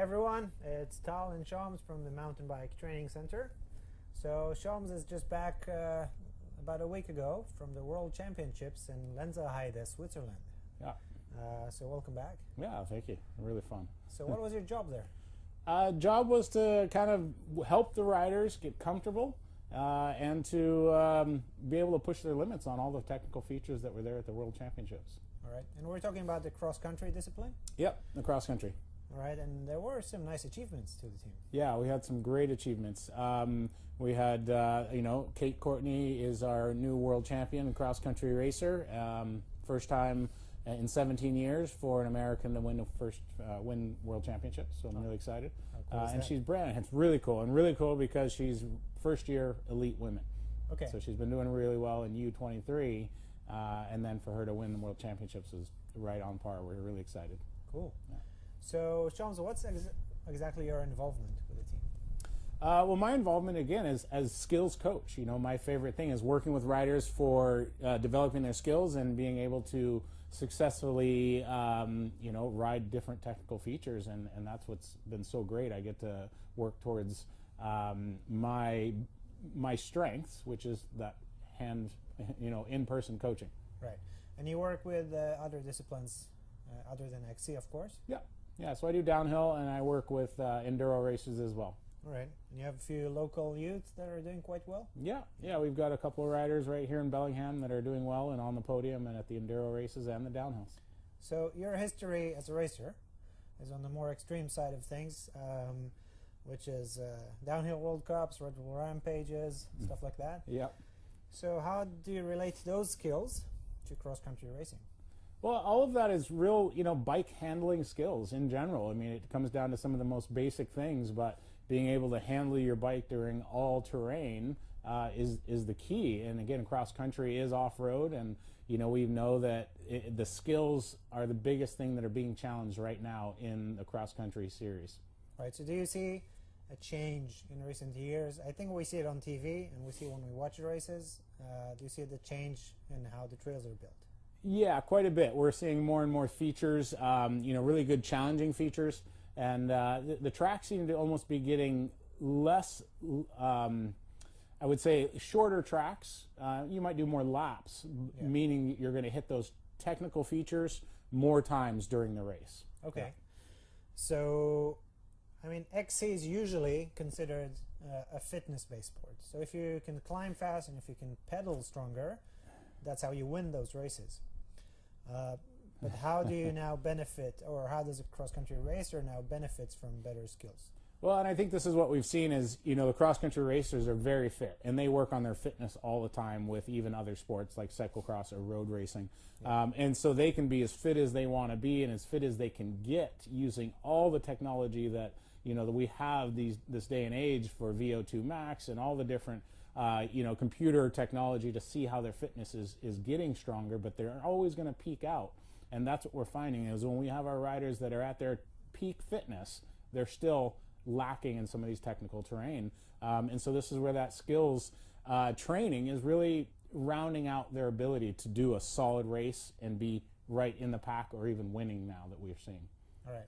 everyone, it's Tal and Shaums from the Mountain Bike Training Center. So Shaums is just back about a week ago from the World Championships in Lenzerheide, Switzerland. Yeah. So welcome back. Yeah, thank you. Really fun. So what was your job there? Job was to kind of help the riders get comfortable and to be able to push their limits on all the technical features that were there at the World Championships. All right, and we're talking about the cross-country discipline? Yep, the cross-country. All right, and there were some nice achievements to the team. Yeah, we had some great achievements. We had, Kate Courtney is our new world champion cross-country racer. First time in 17 years for an American to win world championships, so I'm really excited. How cool is and that? she's brand. It's really cool because she's first-year elite women. Okay. So she's been doing really well in U23, and then for her to win the world championships was right on par. We're really excited. Cool. Yeah. So, Shaums, what's exactly your involvement with the team? Well, my involvement, again, is as skills coach. You know, my favorite thing is working with riders for developing their skills and being able to successfully, ride different technical features, and that's what's been so great. I get to work towards my strengths, which is that in-person coaching. Right. And you work with other disciplines other than XC, of course? Yeah, so I do downhill and I work with enduro races as well. All right. And you have a few local youths that are doing quite well? Yeah, we've got a couple of riders right here in Bellingham that are doing well and on the podium and at the enduro races and the downhills. So your history as a racer is on the more extreme side of things, which is downhill World Cups, Red Bull Rampages, stuff like that. Yeah. So how do you relate those skills to cross-country racing? Well, all of that is real, bike handling skills in general. I mean, it comes down to some of the most basic things, but being able to handle your bike during all terrain is the key. And again, cross-country is off-road, and we know that the skills are the biggest thing that are being challenged right now in the cross-country series. Right. So do you see a change in recent years? I think we see it on TV and we see when we watch races. Do you see the change in how the trails are built? Yeah, quite a bit. We're seeing more and more features, really good challenging features. And the tracks seem to almost be getting less, I would say, shorter tracks. You might do more laps, meaning you're going to hit those technical features more times during the race. Okay. Yeah. So, I mean, XC is usually considered a fitness-based sport. So if you can climb fast and if you can pedal stronger, that's how you win those races. But how do you now benefit, or how does a cross-country racer now benefits from better skills? Well, and I think this is what we've seen is, the cross-country racers are very fit, and they work on their fitness all the time with even other sports like cyclocross or road racing. Yeah. And so they can be as fit as they want to be and as fit as they can get using all the technology that, that we have this day and age for VO2 max and all the different computer technology to see how their fitness is getting stronger, but they're always going to peak out. And that's what we're finding is when we have our riders that are at their peak fitness, they're still lacking in some of these technical terrain. And so this is where that skills training is really rounding out their ability to do a solid race and be right in the pack or even winning now that we're seeing. All right.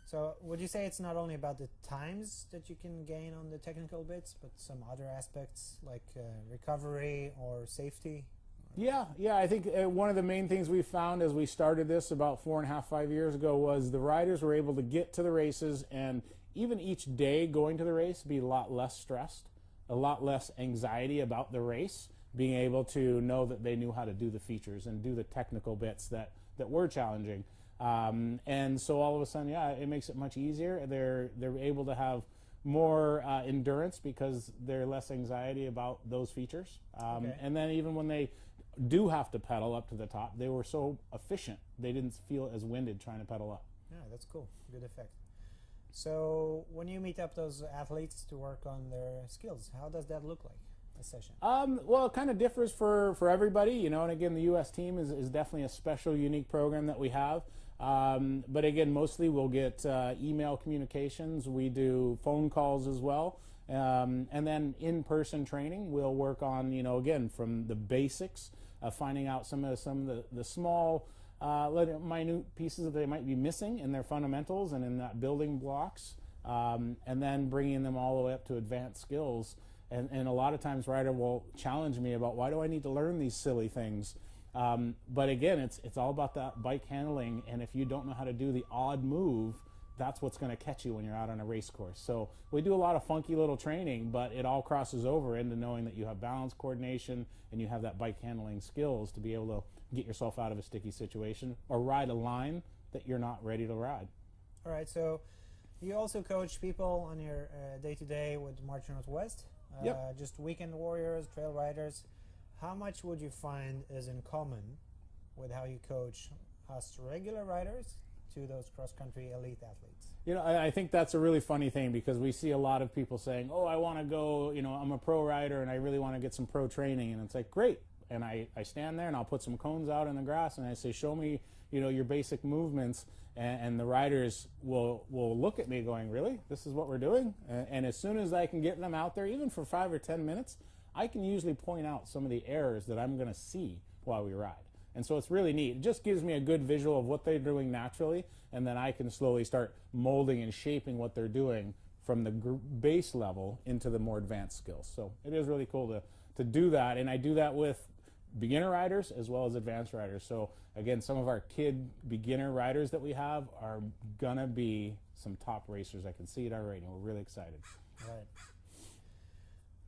So would you say it's not only about the times that you can gain on the technical bits, but some other aspects like recovery or safety? Yeah, I think one of the main things we found as we started this about 4.5-5 years ago was the riders were able to get to the races and even each day going to the race be a lot less stressed, a lot less anxiety about the race, being able to know that they knew how to do the features and do the technical bits that were challenging. And so all of a sudden, it makes it much easier. They're able to have more endurance because they're less anxiety about those features. Okay. And then even when they do have to pedal up to the top, they were so efficient. They didn't feel as winded trying to pedal up. Yeah, that's cool. Good effect. So when you meet up those athletes to work on their skills, how does that look like, a session? Well, it kind of differs for everybody, and again, the U.S. team is definitely a special, unique program that we have. But again, mostly we'll get email communications. We do phone calls as well. And then in-person training, we'll work on, again, from the basics of finding out some of the small little minute pieces that they might be missing in their fundamentals and in that building blocks, and then bringing them all the way up to advanced skills. And a lot of times rider will challenge me about, why do I need to learn these silly things? But again, it's all about that bike handling, and if you don't know how to do the odd move, that's what's going to catch you when you're out on a race course. So we do a lot of funky little training, but it all crosses over into knowing that you have balance, coordination, and you have that bike handling skills to be able to get yourself out of a sticky situation or ride a line that you're not ready to ride. All right, so you also coach people on your day-to-day with March Northwest, Yep. just weekend warriors, trail riders. How much would you find is in common with how you coach us regular riders to those cross-country elite athletes? You know, I think that's a really funny thing, because we see a lot of people saying, oh, I want to go, you know, I'm a pro rider and I really want to get some pro training. And it's like, great. And I stand there and I'll put some cones out in the grass and I say, show me, you know, your basic movements. And the riders will look at me going, really? This is what we're doing? And as soon as I can get them out there, even for 5 or 10 minutes, I can usually point out some of the errors that I'm going to see while we ride. And so it's really neat. It just gives me a good visual of what they're doing naturally, and then I can slowly start molding and shaping what they're doing from the base level into the more advanced skills. So it is really cool to do that, and I do that with beginner riders as well as advanced riders. So again, some of our kid beginner riders that we have are gonna be some top racers. I can see it already, and we're really excited.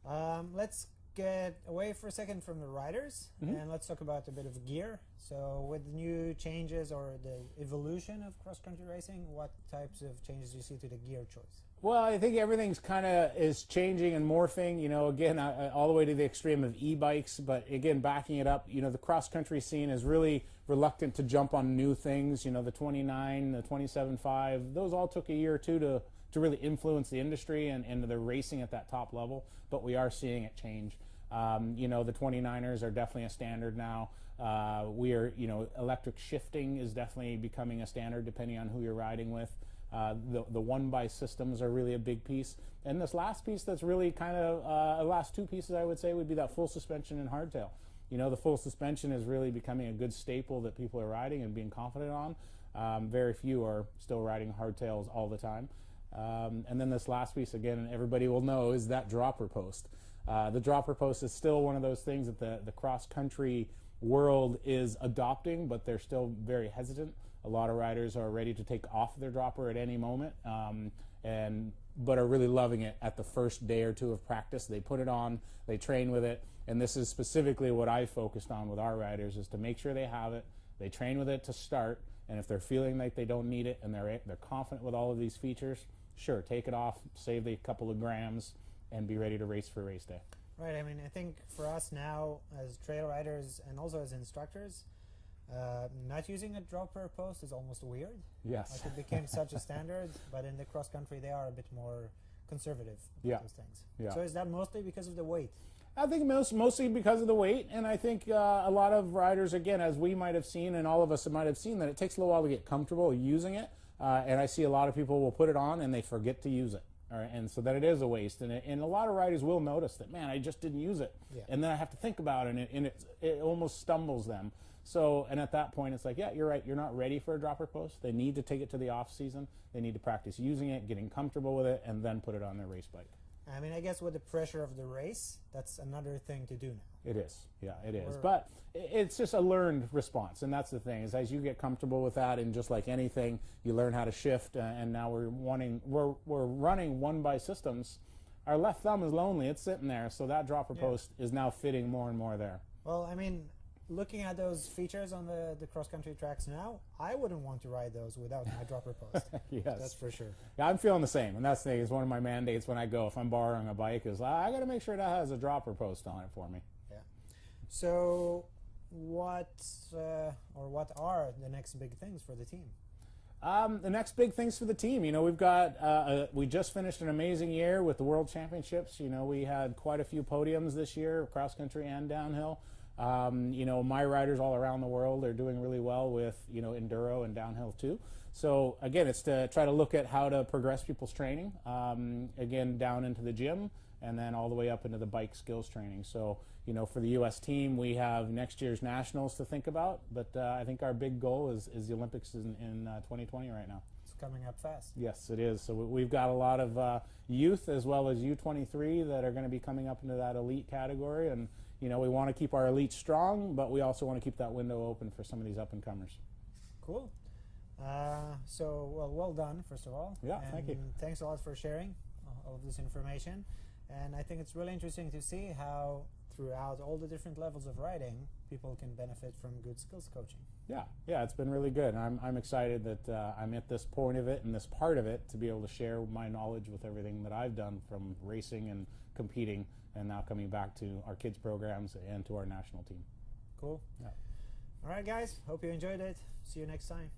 Right. Let's get away for a second from the riders, and let's talk about a bit of gear. So with new changes or the evolution of cross-country racing, what types of changes do you see to the gear choice? Well, I think everything's kind of is changing and morphing, you know, again, all the way to the extreme of e-bikes. But again, backing it up, you know, the cross-country scene is really reluctant to jump on new things. You know, the 29, the 27.5, those all took a year or two to really influence the industry and the racing at that top level. But we are seeing it change. You know, the 29ers are definitely a standard now. We are, you know, electric shifting is definitely becoming a standard depending on who you're riding with. The one-by systems are really a big piece. And this last piece that's really kind of, last two pieces I would say would be that full suspension and hardtail. You know, the full suspension is really becoming a good staple that people are riding and being confident on. Very few are still riding hardtails all the time. And then this last piece, again, everybody will know, is that dropper post. The dropper post is still one of those things that the cross-country world is adopting, but they're still very hesitant. A lot of riders are ready to take off their dropper at any moment, but are really loving it at the first day or two of practice. They put it on, they train with it, and this is specifically what I focused on with our riders, is to make sure they have it, they train with it to start, and if they're feeling like they don't need it and they're confident with all of these features, sure, take it off, save the couple of grams, and be ready to race for race day. Right, I mean, I think for us now as trail riders and also as instructors, not using a dropper post is almost weird. Yes. Like it became such a standard, but in the cross country they are a bit more conservative with those things. Yeah. So is that mostly because of the weight? I think mostly because of the weight, and I think a lot of riders, again, as we might have seen, and all of us might have seen, that it takes a little while to get comfortable using it, and I see a lot of people will put it on and they forget to use it. All right, and so that it is a waste, and a lot of riders will notice that, man, I just didn't use it, and then I have to think about it, and it almost stumbles them. So, and at that point, it's like, yeah, you're right, you're not ready for a dropper post. They need to take it to the off season. They need to practice using it, getting comfortable with it, and then put it on their race bike. I mean, I guess with the pressure of the race, that's another thing to do now. It is, yeah, it is. But it's just a learned response, and that's the thing, is as you get comfortable with that, and just like anything, you learn how to shift, and now we're running one-by systems. Our left thumb is lonely, it's sitting there, so that dropper post is now fitting more and more there. Well, I mean, looking at those features on the cross-country tracks now, I wouldn't want to ride those without my dropper post. Yes. That's for sure. Yeah, I'm feeling the same, and that's the thing, is one of my mandates when I go, if I'm borrowing a bike, is I got to make sure that has a dropper post on it for me. Yeah. So what are the next big things for the team? The next big things for the team, you know, we've got, we just finished an amazing year with the World Championships. You know, we had quite a few podiums this year, cross-country and downhill. You know, my riders all around the world are doing really well with, you know, enduro and downhill too. So again, it's to try to look at how to progress people's training, again, down into the gym, and then all the way up into the bike skills training. So, you know, for the U.S. team, we have next year's nationals to think about, but I think our big goal is the Olympics in 2020 right now. It's coming up fast. Yes, it is. So we've got a lot of youth as well as U23 that are going to be coming up into that elite category, and you know, we want to keep our elite strong, but we also want to keep that window open for some of these up-and-comers. Cool. So, well done, first of all. Yeah, and thank you. Thanks a lot for sharing all of this information. And I think it's really interesting to see how throughout all the different levels of riding, people can benefit from good skills coaching. Yeah, it's been really good. I'm excited that I'm at this point of it and this part of it to be able to share my knowledge with everything that I've done from racing and competing, and now coming back to our kids programs and to our national team. Cool. Yeah. All right, guys. Hope you enjoyed it. See you next time.